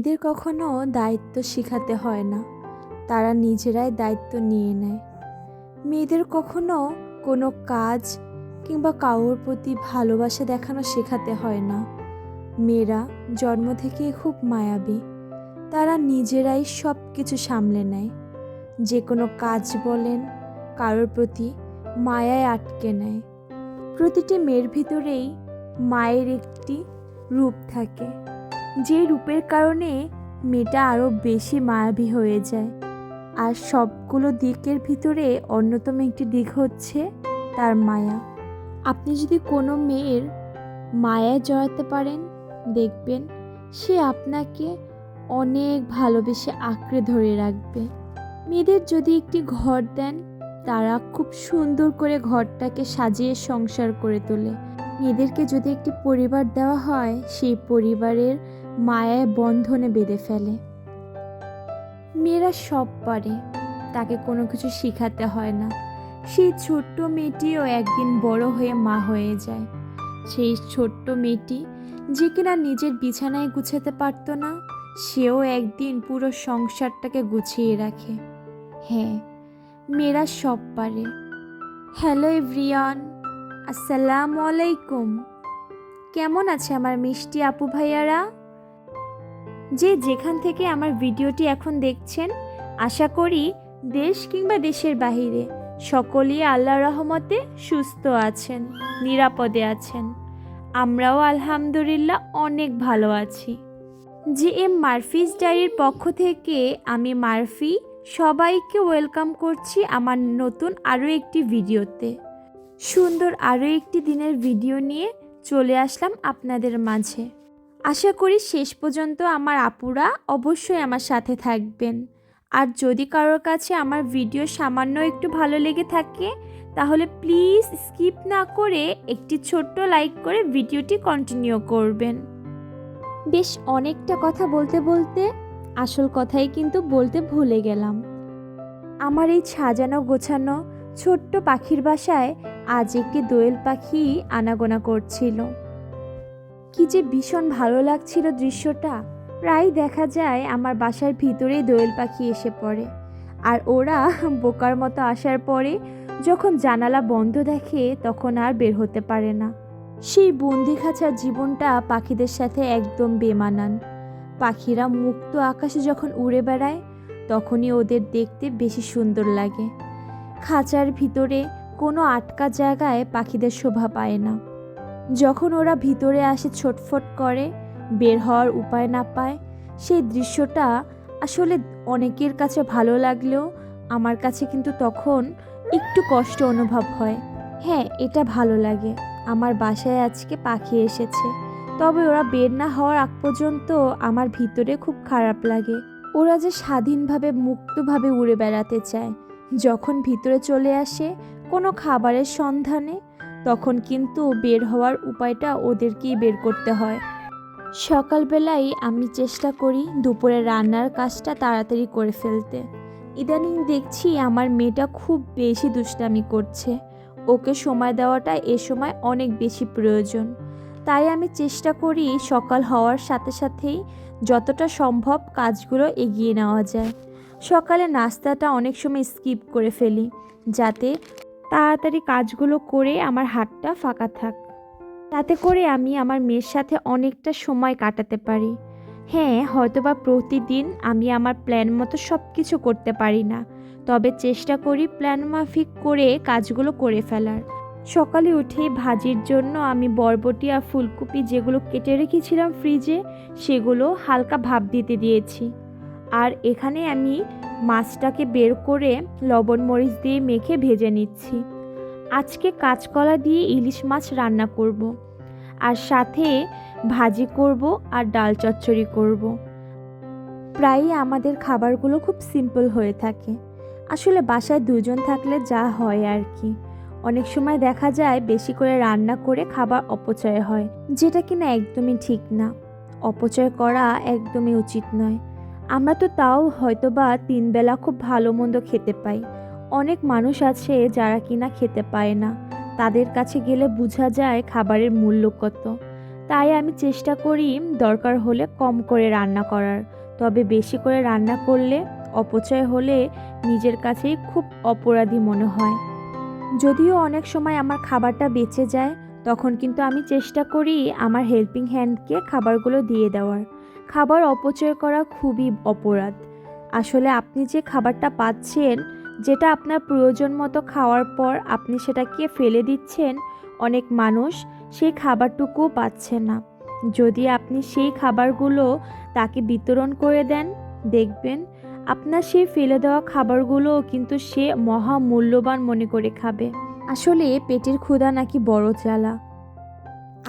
মেয়েদের কখনো দায়িত্ব শেখাতে হয় না, তারা নিজেরাই দায়িত্ব নিয়ে নেয়। মেয়েদের কখনো কোনো কাজ কিংবা কারোর প্রতি ভালোবাসা দেখানো শেখাতে হয় না। মেয়েরা জন্ম থেকেই খুব মায়াবী, তারা নিজেরাই সব কিছু সামলে নেয়। যে কোনো কাজ বলেন, কারোর প্রতি মায়ায় আটকে নেয়। প্রতিটি মেয়ের ভিতরেই মায়ের একটি রূপ থাকে, যে রূপের কারণে মেয়েটা আরও বেশি মায়াবী হয়ে যায়। আর সবগুলো দিকের ভিতরে অন্যতম একটি দিক হচ্ছে তার মায়া। আপনি যদি কোনো মেয়ের মায়ায় জড়াতে পারেন, দেখবেন সে আপনাকে অনেক ভালোবেসে আঁকড়ে ধরে রাখবে। মেয়েদের যদি একটি ঘর দেন, তারা খুব সুন্দর করে ঘরটাকে সাজিয়ে সংসার করে তোলে। মেয়েদেরকে যদি একটি পরিবার দেওয়া হয়, সেই পরিবারের মায়ায় বন্ধনে বেঁধে ফেলে। মেয়েরা সব পারে, তাকে কোনো কিছু শেখাতে হয় না। সেই ছোট্ট মেয়েটিও একদিন বড় হয়ে মা হয়ে যায়। সেই ছোট্ট মেয়েটি যে কিনা নিজের বিছানায় গুছাতে পারত না, সেও একদিন পুরো সংসারটাকে গুছিয়ে রাখে। হ্যাঁ, মেয়েরা সব পারে। হ্যালো এভরিওয়ান, আসসালামু আলাইকুম। কেমন আছে আমার মিষ্টি আপু ভাইয়ারা? যে যেখান থেকে আমার ভিডিওটি এখন দেখছেন, আশা করি দেশ কিংবা দেশের বাহিরে সকলেই আল্লাহর রহমতে সুস্থ আছেন, নিরাপদে আছেন। আমরাও আলহামদুলিল্লাহ অনেক ভালো আছি। GM মারফিস ডায়েরির পক্ষ থেকে আমি মারফি সবাইকে ওয়েলকাম করছি আমার নতুন আরও একটি ভিডিওতে। সুন্দর আরও একটি দিনের ভিডিও নিয়ে চলে আসলাম আপনাদের মাঝে। আশা করি শেষ পর্যন্ত আমার আপুরা অবশ্যই আমার সাথে থাকবেন। আর যদি কারোর কাছে আমার ভিডিও সামান্য একটু ভালো লেগে থাকে, তাহলে প্লিজ স্কিপ না করে একটি ছোট্ট লাইক করে ভিডিওটি কন্টিনিউ করবেন। বেশ অনেকটা কথা বলতে বলতে আসল কথাই কিন্তু বলতে ভুলে গেলাম। আমার এই সাজানো গোছানো ছোট্ট পাখির বাসায় আজ একটি দোয়েল পাখি আনাগোনা করছিল। কি যে ভীষণ ভালো লাগছিল দৃশ্যটা। প্রায় দেখা যায় আমার বাসার ভিতরেই দোয়েল পাখি এসে পড়ে, আর ওরা বোকার মতো আসার পরে যখন জানালা বন্ধ দেখে তখন আর বের হতে পারে না। সেই বন্দি খাঁচার জীবনটা পাখিদের সাথে একদম বেমানান। পাখিরা মুক্ত আকাশে যখন উড়ে বেড়ায়, তখনই ওদের দেখতে বেশি সুন্দর লাগে। খাঁচার ভিতরে কোনো আটকা জায়গায় পাখিদের শোভা পায় না। যখন ওরা ভিতরে আসে ছটফট করে, বের হওয়ার উপায় না পায়, সেই দৃশ্যটা আসলে অনেকের কাছে ভালো লাগলেও আমার কাছে কিন্তু তখন একটু কষ্ট অনুভব হয়। হ্যাঁ, এটা ভালো লাগে, আমার বাসায় আজকে পাখি এসেছে, তবে ওরা বের না হওয়ার আগ পর্যন্ত আমার ভিতরে খুব খারাপ লাগে। ওরা যে স্বাধীনভাবে মুক্তভাবে উড়ে বেড়াতে চায়, যখন ভিতরে চলে আসে কোনো খাবারের সন্ধানে, তখন কিন্তু বের হওয়ার উপায়টা ওদেরকেই বের করতে হয়। সকালবেলায় আমি চেষ্টা করি দুপুরে রান্নার কাজটা তাড়াতাড়ি করে ফেলতে। ইদানিং দেখছি আমার মেয়েটা খুব বেশি দুষ্টামি করছে। ওকে সময় দেওয়াটা এ সময় অনেক বেশি প্রয়োজন। তাই আমি চেষ্টা করি সকাল হওয়ার সাথে সাথেই যতটা সম্ভব কাজগুলো এগিয়ে নেওয়া যায়। সকালে নাস্তাটা অনেক সময় স্কিপ করে ফেলি, যাতে তাড়াতাড়ি কাজগুলো করে আমার হাতটা ফাঁকা থাক। তাতে করে আমি আমার মেয়ের সাথে অনেকটা সময় কাটাতে পারি। হ্যাঁ, হয়তোবা প্রতিদিন আমি আমার প্ল্যান মতো সব কিছু করতে পারি না, তবে চেষ্টা করি প্ল্যান মাফিক করে কাজগুলো করে ফেলার। সকালে উঠেই ভাজির জন্য আমি বরবটি আর ফুলকপি যেগুলো কেটে রেখেছিলাম ফ্রিজে, সেগুলো হালকা ভাপ দিতে দিয়েছি। আর এখানে আমি মাছটাকে বের করে লবণ মরিচ দিয়ে মেখে ভেজে নিচ্ছি। আজকে কাঁচকলা দিয়ে ইলিশ মাছ রান্না করব, আর সাথে ভাজি করব আর ডাল চচ্চড়ি করব। প্রায়ই আমাদের খাবারগুলো খুব সিম্পল হয়ে থাকে। আসলে বাসায় দুজন থাকলে যা হয় আর কি, অনেক সময় দেখা যায় বেশি করে রান্না করে খাবার অপচয় হয়, যেটা কিনা একদমই ঠিক না। অপচয় করা একদমই উচিত নয়। আমরা তো তাও হয়তোবা 3 বেলা খুব ভালো মন্দ খেতে পাই। অনেক মানুষ আছে যারা কিনা খেতে পায় না, তাদের কাছে গেলে বোঝা যায় খাবারের মূল্য কত। তাই আমি চেষ্টা করি দরকার হলে কম করে রান্না করার। তবে বেশি করে রান্না করলে, অপচয় হলে নিজের কাছেই খুব অপরাধী মনে হয়। যদিও অনেক সময় আমার খাবারটা বেঁচে যায়, তখন কিন্তু আমি চেষ্টা করি আমার হেল্পিং হ্যান্ডকে খাবারগুলো দিয়ে দেওয়ার। খাবার অপচয় করা খুবই অপরাধ। আসলে আপনি যে খাবারটা পাচ্ছেন, যেটা আপনার প্রয়োজন মতো খাওয়ার পর আপনি সেটাকে ফেলে দিচ্ছেন, অনেক মানুষ সেই খাবারটুকুও পাচ্ছে না। যদি আপনি সেই খাবারগুলো তাকে বিতরণ করে দেন, দেখবেন আপনার সেই ফেলে দেওয়া খাবারগুলোও কিন্তু সে মহা মূল্যবান মনে করে খাবে। আসলে পেটের ক্ষুধা নাকি বড় জ্বালা।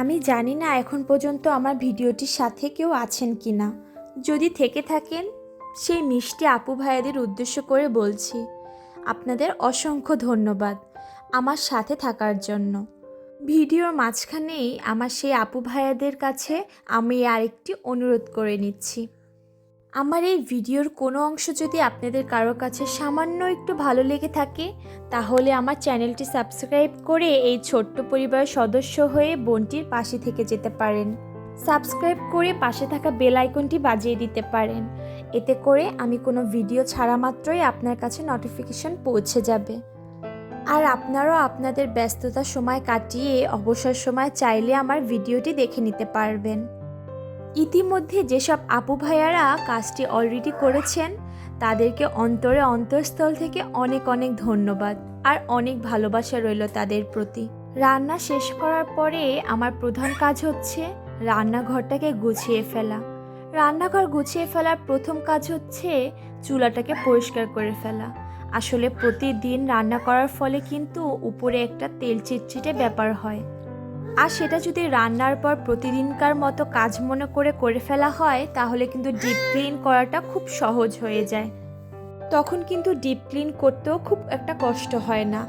আমি জানি না এখন পর্যন্ত আমার ভিডিওটির সাথে কেউ আছেন কি না। যদি থেকে থাকেন, সেই মিষ্টি আপু ভাইয়াদের উদ্দেশ্য করে বলছি, আপনাদের অসংখ্য ধন্যবাদ আমার সাথে থাকার জন্য। ভিডিওর মাঝখানেই আমার সেই আপু ভাইয়াদের কাছে আমি আরেকটি অনুরোধ করে নিচ্ছি। আমার এই ভিডিওর কোনো অংশ যদি আপনাদের কারো কাছে সামান্য একটু ভালো লেগে থাকে, তাহলে আমার চ্যানেলটি সাবস্ক্রাইব করে এই ছোট্ট পরিবারের সদস্য হয়ে বোনটির পাশে থেকে যেতে পারেন। সাবস্ক্রাইব করে পাশে থাকা বেল আইকনটি বাজিয়ে দিতে পারেন। এতে করে আমি কোনো ভিডিও ছাড়া মাত্রই আপনার কাছে নোটিফিকেশন পৌঁছে যাবে। আর আপনারাও আপনাদের ব্যস্ততার সময় কাটিয়ে অবসর সময় চাইলে আমার ভিডিওটি দেখে নিতে পারবেন। ইতিমধ্যে যেসব আপু ভাইয়ারা কাজটি অলরেডি করেছেন, তাদেরকে অন্তরস্থল থেকে অনেক অনেক ধন্যবাদ আর অনেক ভালোবাসা রইল তাদের প্রতি। রান্না শেষ করার পরে আমার প্রধান কাজ হচ্ছে রান্নাঘরটাকে গুছিয়ে ফেলা। রান্নাঘর গুছিয়ে ফেলার প্রথম কাজ হচ্ছে চুলাটাকে পরিষ্কার করে ফেলা। আসলে প্রতিদিন রান্না করার ফলে কিন্তু উপরে একটা তেল চিটচিটে ব্যাপার হয়, আর সেটা যদি রান্নার পর প্রতিদিনকার মতো কাজ মনে করে ফেলা হয়, তাহলে কিন্তু ডিপ ক্লিন করাটা খুব সহজ হয়ে যায়। তখন কিন্তু ডিপ ক্লিন করতেও খুব একটা কষ্ট হয় না।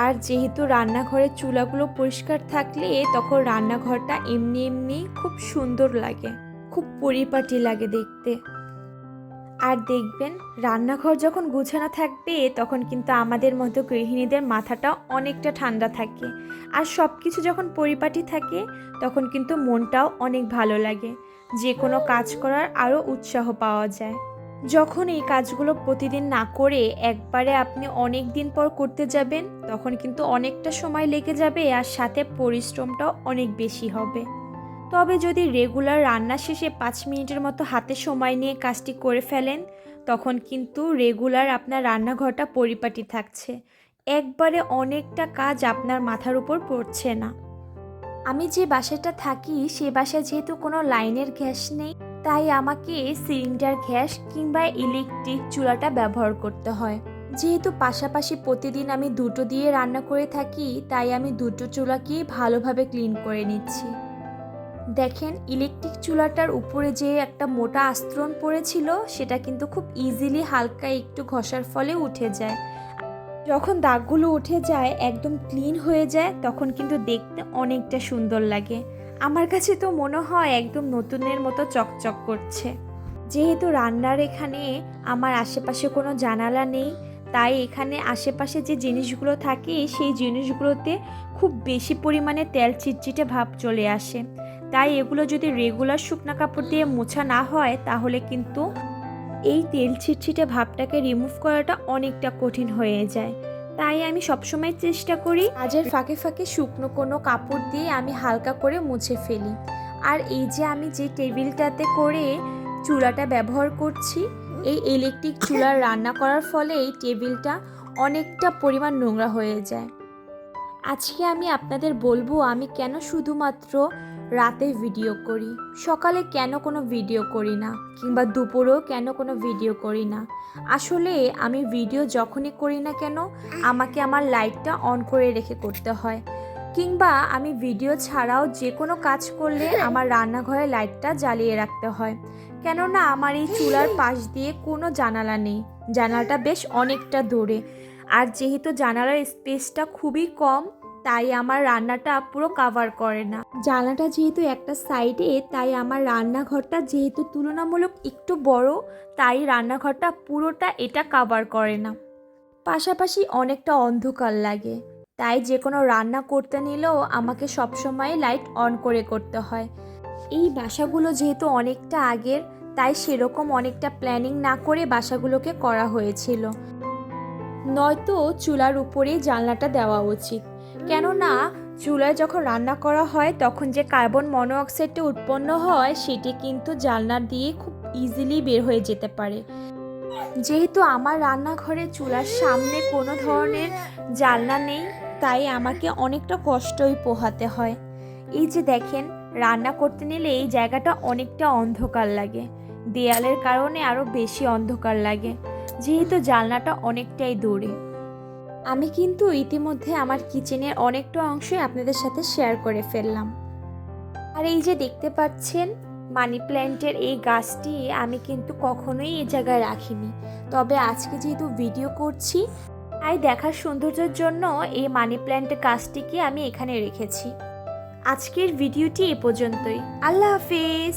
আর যেহেতু রান্নাঘরের চুলাগুলো পরিষ্কার থাকলে তখন রান্নাঘরটা এমনি এমনি খুব সুন্দর লাগে, খুব পরিপাটি লাগে দেখতে। আর দেখবেন রান্নাঘর যখন গুছানো থাকবে, তখন কিন্তু আমাদের মতো গৃহিণীদের মাথাটা অনেকটা ঠান্ডা থাকে। আর সব কিছু যখন পরিপাটি থাকে, তখন কিন্তু মনটাও অনেক ভালো লাগে, যে কোনো কাজ করার আরও উৎসাহ পাওয়া যায়। যখন এই কাজগুলো প্রতিদিন না করে একবারে আপনি অনেক দিন পর করতে যাবেন, তখন কিন্তু অনেকটা সময় লেগে যাবে আর সাথে পরিশ্রমটাও অনেক বেশি হবে। তবে যদি রেগুলার রান্না শেষে 5 মিনিটের মতো হাতে সময় নিয়ে কাজটি করে ফেলেন, তখন কিন্তু রেগুলার আপনার রান্নাঘরটা পরিপাটি থাকছে, একবারে অনেকটা কাজ আপনার মাথার উপর পড়ছে না। আমি যে বাসাটা থাকি, সে বাসায় যেহেতু কোনো লাইনের গ্যাস নেই, তাই আমাকে সিলিন্ডার গ্যাস কিংবা ইলেকট্রিক চুলাটা ব্যবহার করতে হয়। যেহেতু পাশাপাশি প্রতিদিন আমি দুটো দিয়ে রান্না করে থাকি, তাই আমি দুটো চুলাকেই ভালোভাবে ক্লিন করে নিচ্ছি। দেখেন, ইলেকট্রিক চুলাটার উপরে যে একটা মোটা আস্তরণ পড়েছিল, সেটা কিন্তু খুব ইজিলি হালকা একটু ঘষার ফলে উঠে যায়। যখন দাগগুলো উঠে যায়, একদম ক্লিন হয়ে যায়, তখন কিন্তু দেখতে অনেকটা সুন্দর লাগে। আমার কাছে তো মনে হয় একদম নতুনের মতো চকচক করছে। যেহেতু রান্নার এখানে আমার আশেপাশে কোনো জানালা নেই, তাই এখানে আশেপাশে যে জিনিসগুলো থাকে, সেই জিনিসগুলোতে খুব বেশি পরিমাণে তেল চিটচিটে ভাব চলে আসে। তাই এগুলো যদি রেগুলার শুকনা কাপড় দিয়ে মোছা না হয়, তাহলে কিন্তু এই তেল ছিটছিটে ভাবটাকে রিমুভ করাটা অনেকটা কঠিন হয়ে যায়। তাই আমি সবসময় চেষ্টা করি কাজের ফাঁকে ফাঁকে শুকনো কোনো কাপড় দিয়ে আমি হালকা করে মুছে ফেলি। আর এই যে আমি যে টেবিলটাতে করে চুলাটা ব্যবহার করছি, এই ইলেকট্রিক চুলার রান্না করার ফলে এই টেবিলটা অনেকটা পরিমাণ নোংরা হয়ে যায়। আজকে আমি আপনাদের বলবো আমি কেন শুধুমাত্র রাতে ভিডিও করি, সকালে কেন কোনো ভিডিও করি না, কিংবা দুপুরেও কেন কোনো ভিডিও করি না। আসলে আমি ভিডিও যখনই করি না কেন, আমাকে আমার লাইটটা অন করে রেখে করতে হয়, কিংবা আমি ভিডিও ছাড়াও যে কোনো কাজ করলে আমার রান্নাঘরে লাইটটা জ্বালিয়ে রাখতে হয়। কেননা আমার এই চুলার পাশ দিয়ে কোনো জানালা নেই, জানালাটা বেশ অনেকটা দূরে। আর যেহেতু জানালার স্পেসটা খুবই কম, তাই আমার রান্নাটা পুরো কাভার করে না। জানালাটা যেহেতু একটা সাইডে, তাই আমার রান্নাঘরটা যেহেতু তুলনামূলক একটু বড়, তাই রান্নাঘরটা পুরোটা এটা কাভার করে না। পাশাপাশি অনেকটা অন্ধকার লাগে, তাই যে কোনো রান্না করতে নিলেও আমাকে সবসময় লাইট অন করে করতে হয়। এই বাসাগুলো যেহেতু অনেকটা আগের, তাই সেরকম অনেকটা প্ল্যানিং না করে বাসাগুলোকে করা হয়েছিল। নয়তো চুলার উপরেই জানলাটা দেওয়া উচিত, কেননা চুলায় যখন রান্না করা হয় তখন যে কার্বন মনোঅক্সাইডটা উৎপন্ন হয় সেটি কিন্তু জানলা দিয়ে খুব ইজিলি বের হয়ে যেতে পারে। যেহেতু আমার রান্নাঘরে চুলার সামনে কোনো ধরনের জানলা নেই, তাই আমাকে অনেকটা কষ্টই পোহাতে হয়। এই যে দেখেন, রান্না করতে নিলে এই জায়গাটা অনেকটা অন্ধকার লাগে, দেয়ালের কারণে আরও বেশি অন্ধকার লাগে, যেহেতু জানলাটা অনেকটাই দূরে। আমি কিন্তু ইতিমধ্যে আমার কিচেনের অনেকটা অংশই আপনাদের সাথে শেয়ার করে ফেললাম। আর এই যে দেখতে পাচ্ছেন মানি প্ল্যান্টের এই গাছটি আমি কিন্তু কখনোই এই জায়গায় রাখিনি, তবে আজকে যেহেতু ভিডিও করছি তাই দেখার সৌন্দর্যের জন্য এই মানি প্ল্যান্টের গাছটিকে আমি এখানে রেখেছি। আজকের ভিডিওটি এ পর্যন্তই। আল্লাহ হাফেজ।